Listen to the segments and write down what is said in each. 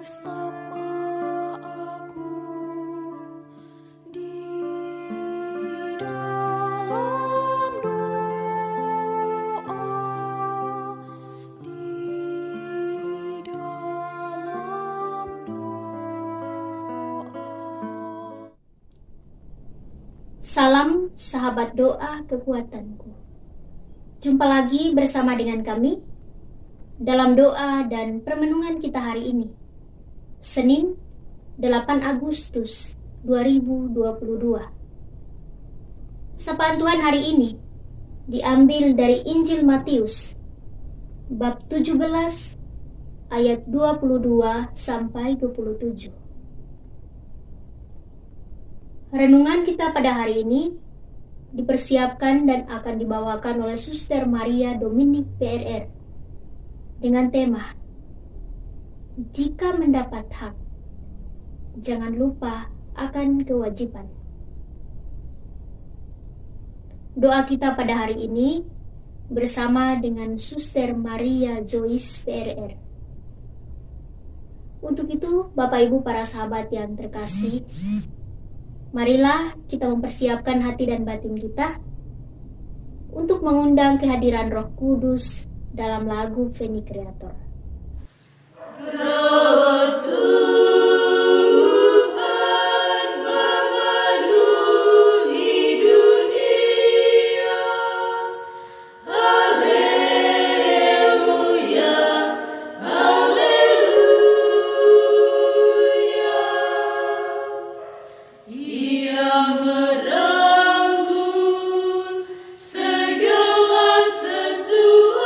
Bersama aku di dalam doa, di dalam doa. Salam sahabat doa kekuatanku. Jumpa lagi bersama dengan kami dalam doa dan permenungan kita hari ini, Senin 8 Agustus 2022. Sapaan Tuhan hari ini diambil dari Injil Matius bab 17 ayat 22 sampai 27. Renungan kita pada hari ini dipersiapkan dan akan dibawakan oleh Suster Maria Dominik PRR dengan tema Jika mendapat hak, jangan lupa akan kewajiban. Doa kita pada hari ini bersama dengan Suster Maria Joyce PRR. Untuk itu, Bapak Ibu para sahabat yang terkasih, marilah kita mempersiapkan hati dan batin kita untuk mengundang kehadiran Roh Kudus dalam lagu Veni Creator. Roh Tuhan memenuhi dunia. Haleluya, haleluya. Ia merangkul segala sesuatu.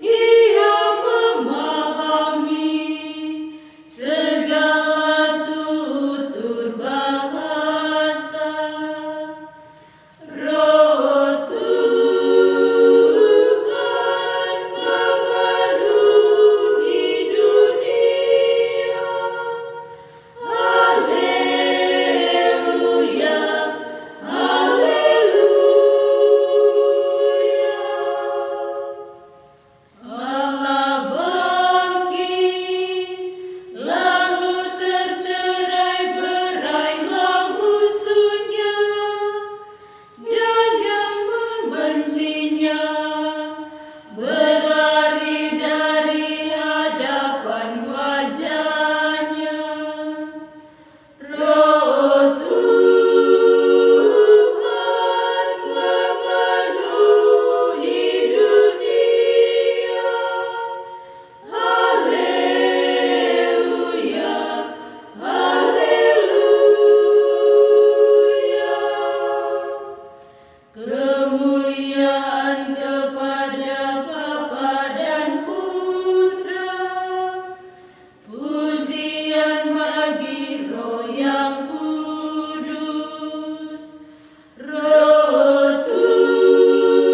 Ia memahami segala tutur bahasa. Roh Tuhan memenuhi dunia. Haleluya, haleluya. Allah bangkit, lalu tercerai berailah musuhnya, dan yang membencinya berlari dari hadapan wajahnya. Roh Tuhan memenuhi dunia. Haleluya, haleluya. Kemuliaan kepada Bapa dan Putra, pujian bagi Roh yang kudus. Roh Tuhan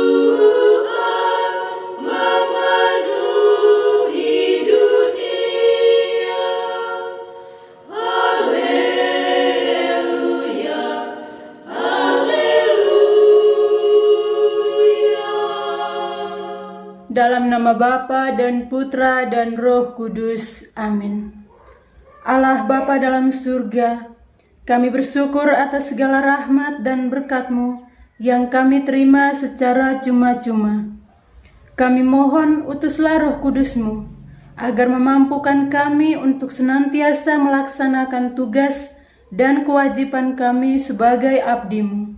memenuhi dunia. Haleluya, haleluya. Dalam nama Bapa dan Putra dan Roh Kudus. Amin. Allah Bapa dalam surga, kami bersyukur atas segala rahmat dan berkat-Mu yang kami terima secara cuma-cuma. Kami mohon utuslah Roh Kudus-Mu agar memampukan kami untuk senantiasa melaksanakan tugas dan kewajiban kami sebagai abdi-Mu.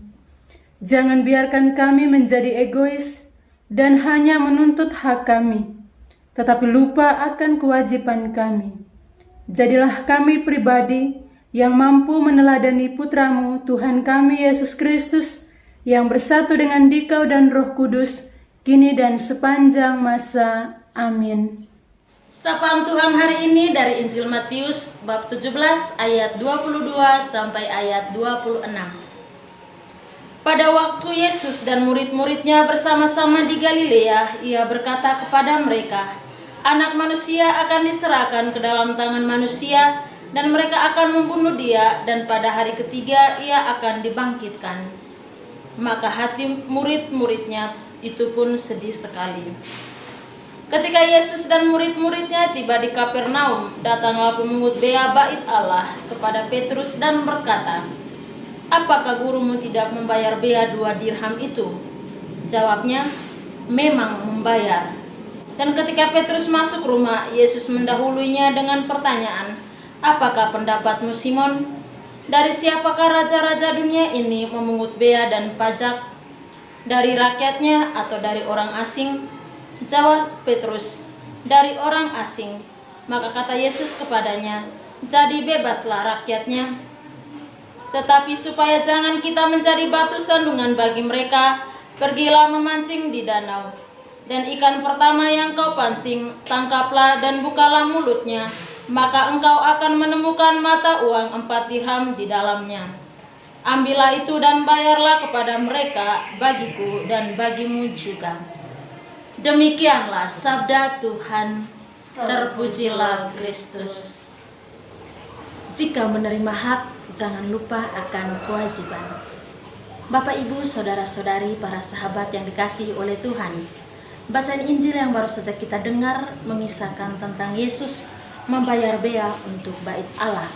Jangan biarkan kami menjadi egois dan hanya menuntut hak kami, tetapi lupa akan kewajiban kami. Jadilah kami pribadi yang mampu meneladani Putra-Mu, Tuhan kami Yesus Kristus, yang bersatu dengan Dikau dan Roh Kudus, kini dan sepanjang masa. Amin. Sapaan Tuhan hari ini dari Injil Matius bab 17 ayat 22 sampai ayat 26. Pada waktu Yesus dan murid-muridnya bersama-sama di Galilea, ia berkata kepada mereka, Anak manusia akan diserahkan ke dalam tangan manusia, dan mereka akan membunuh dia, dan pada hari ketiga ia akan dibangkitkan. Maka hati murid-muridnya itu pun sedih sekali. Ketika Yesus dan murid-muridnya tiba di Kapernaum, datanglah pemungut bea bait Allah kepada Petrus dan berkata, "Apakah gurumu tidak membayar bea 2 dirham itu?" Jawabnya, "Memang membayar." Dan ketika Petrus masuk rumah, Yesus mendahuluinya dengan pertanyaan, "Apakah pendapatmu, Simon? Dari siapakah raja-raja dunia ini memungut bea dan pajak? Dari rakyatnya atau dari orang asing?" Jawab Petrus, "Dari orang asing." Maka kata Yesus kepadanya, "Jadi bebaslah rakyatnya. Tetapi supaya jangan kita menjadi batu sandungan bagi mereka, pergilah memancing di danau. Dan ikan pertama yang kau pancing, tangkaplah dan bukalah mulutnya, maka engkau akan menemukan mata uang 4 dirham di dalamnya. Ambillah itu dan bayarlah kepada mereka, bagiku dan bagimu juga." Demikianlah sabda Tuhan. Terpujilah Kristus. Jika menerima hak, jangan lupa akan kewajiban. Bapak, Ibu, saudara-saudari, para sahabat yang dikasihi oleh Tuhan, bacaan Injil yang baru saja kita dengar mengisahkan tentang Yesus membayar bea untuk bait Allah.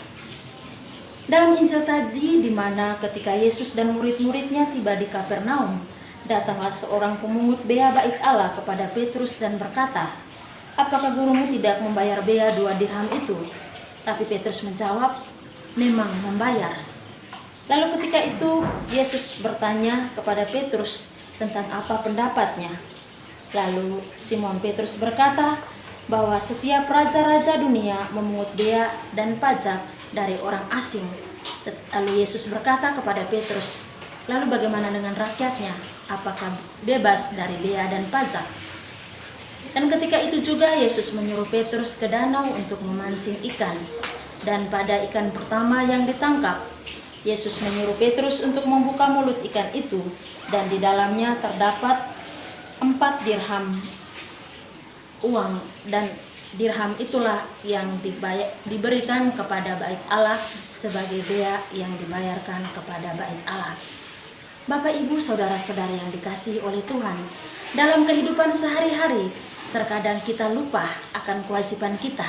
Dalam Injil tadi, di mana ketika Yesus dan murid-muridnya tiba di Kapernaum, datanglah seorang pemungut bea bait Allah kepada Petrus dan berkata, "Apakah gurumu tidak membayar bea 2 dirham itu?" Tapi Petrus menjawab, "Memang membayar." Lalu ketika itu Yesus bertanya kepada Petrus tentang apa pendapatnya. Lalu Simon Petrus berkata bahwa setiap raja-raja dunia memungut bea dan pajak dari orang asing. Lalu Yesus berkata kepada Petrus, "Lalu bagaimana dengan rakyatnya? Apakah bebas dari bea dan pajak?" Dan ketika itu juga Yesus menyuruh Petrus ke danau untuk memancing ikan. Dan pada ikan pertama yang ditangkap, Yesus menyuruh Petrus untuk membuka mulut ikan itu, dan di dalamnya terdapat 4 dirham uang, dan dirham itulah yang diberikan kepada bait Allah sebagai bea yang dibayarkan kepada bait Allah. Bapak, Ibu, saudara-saudari yang dikasihi oleh Tuhan, dalam kehidupan sehari-hari, terkadang kita lupa akan kewajiban kita,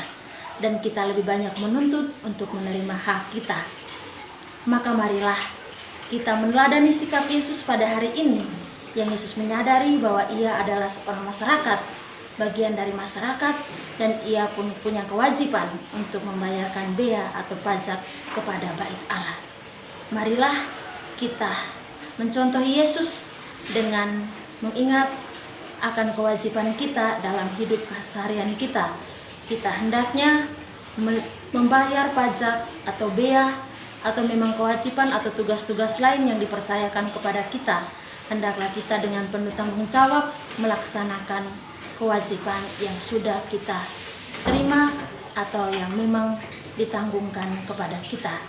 dan kita lebih banyak menuntut untuk menerima hak kita. Maka marilah kita meneladani sikap Yesus pada hari ini, yang Yesus menyadari bahwa ia adalah seorang masyarakat, bagian dari masyarakat, dan ia pun punya kewajiban untuk membayarkan bea atau pajak kepada bait Allah. Marilah kita mencontohi Yesus dengan mengingat akan kewajiban kita dalam hidup keseharian kita. Kita hendaknya membayar pajak atau bea atau memang kewajiban atau tugas-tugas lain yang dipercayakan kepada kita. Hendaklah kita dengan penuh tanggung jawab melaksanakan kewajiban yang sudah kita terima atau yang memang ditanggungkan kepada kita.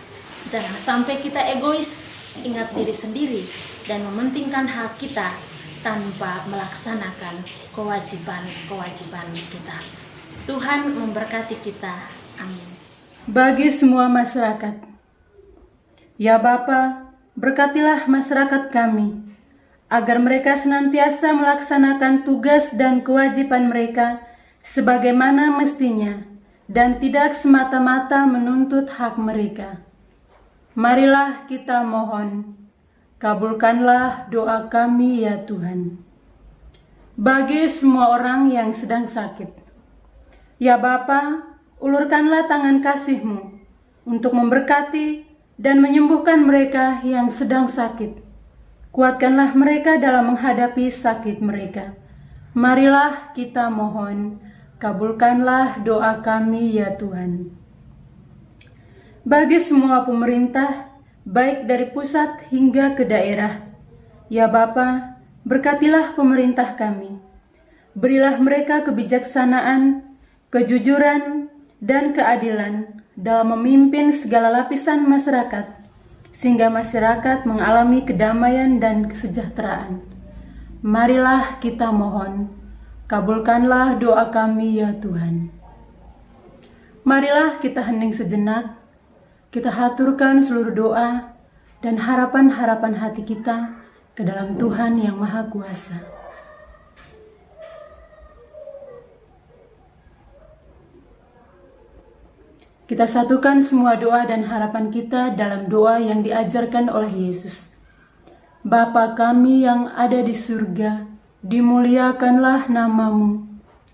Jangan sampai kita egois, ingat diri sendiri, dan mementingkan hak kita tanpa melaksanakan kewajiban-kewajiban kita. Tuhan memberkati kita. Amin. Bagi semua masyarakat, ya Bapa, berkatilah masyarakat kami, agar mereka senantiasa melaksanakan tugas dan kewajiban mereka sebagaimana mestinya, dan tidak semata-mata menuntut hak mereka. Marilah kita mohon, kabulkanlah doa kami ya Tuhan. Bagi semua orang yang sedang sakit, ya Bapa, ulurkanlah tangan kasih-Mu untuk memberkati dan menyembuhkan mereka yang sedang sakit. Kuatkanlah mereka dalam menghadapi sakit mereka. Marilah kita mohon, kabulkanlah doa kami ya Tuhan. Bagi semua pemerintah, baik dari pusat hingga ke daerah, ya Bapa, berkatilah pemerintah kami. Berilah mereka kebijaksanaan, kejujuran, dan keadilan dalam memimpin segala lapisan masyarakat, sehingga masyarakat mengalami kedamaian dan kesejahteraan. Marilah kita mohon, kabulkanlah doa kami ya Tuhan. Marilah kita hening sejenak, kita haturkan seluruh doa dan harapan-harapan hati kita ke dalam Tuhan yang Maha Kuasa. Kita satukan semua doa dan harapan kita dalam doa yang diajarkan oleh Yesus. Bapa kami yang ada di surga, dimuliakanlah namamu,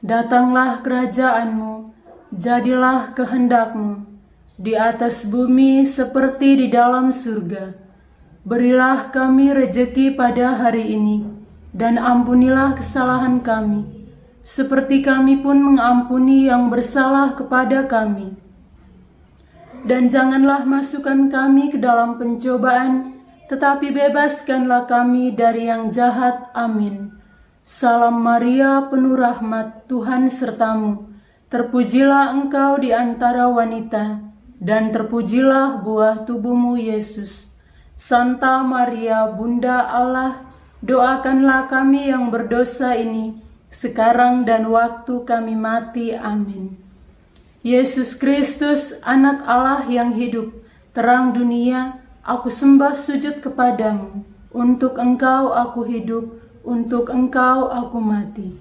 datanglah kerajaanmu, jadilah kehendak-Mu, di atas bumi seperti di dalam surga. Berilah kami rejeki pada hari ini, dan ampunilah kesalahan kami, seperti kami pun mengampuni yang bersalah kepada kami. Dan janganlah masukkan kami ke dalam pencobaan, tetapi bebaskanlah kami dari yang jahat. Amin. Salam Maria, penuh rahmat, Tuhan sertamu. Terpujilah engkau di antara wanita, dan terpujilah buah tubuhmu, Yesus. Santa Maria, Bunda Allah, doakanlah kami yang berdosa ini, sekarang dan waktu kami mati. Amin. Yesus Kristus, anak Allah yang hidup, terang dunia, aku sembah sujud kepadamu. Untuk Engkau aku hidup, untuk Engkau aku mati.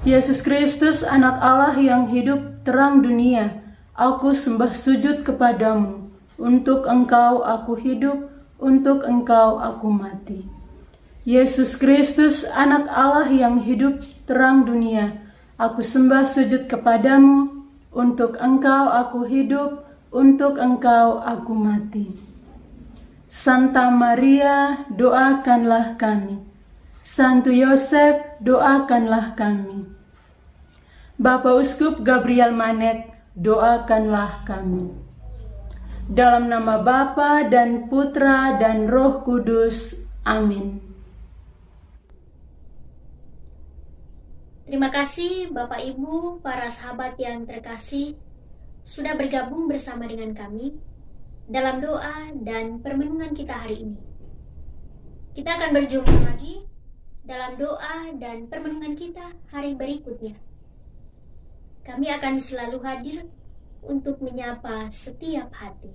Yesus Kristus, anak Allah yang hidup, terang dunia, aku sembah sujud kepadamu. Untuk Engkau aku hidup, untuk Engkau aku mati. Yesus Kristus, anak Allah yang hidup, terang dunia, aku sembah sujud kepadamu. Untuk Engkau aku hidup, untuk Engkau aku mati. Santa Maria, doakanlah kami. Santo Yosef, doakanlah kami. Bapak Uskup Gabriel Manek, doakanlah kami. Dalam nama Bapa dan Putra dan Roh Kudus. Amin. Terima kasih Bapak Ibu, para sahabat yang terkasih, sudah bergabung bersama dengan kami dalam doa dan permenungan kita hari ini. Kita akan berjumpa lagi dalam doa dan permenungan kita hari berikutnya. Kami akan selalu hadir untuk menyapa setiap hati.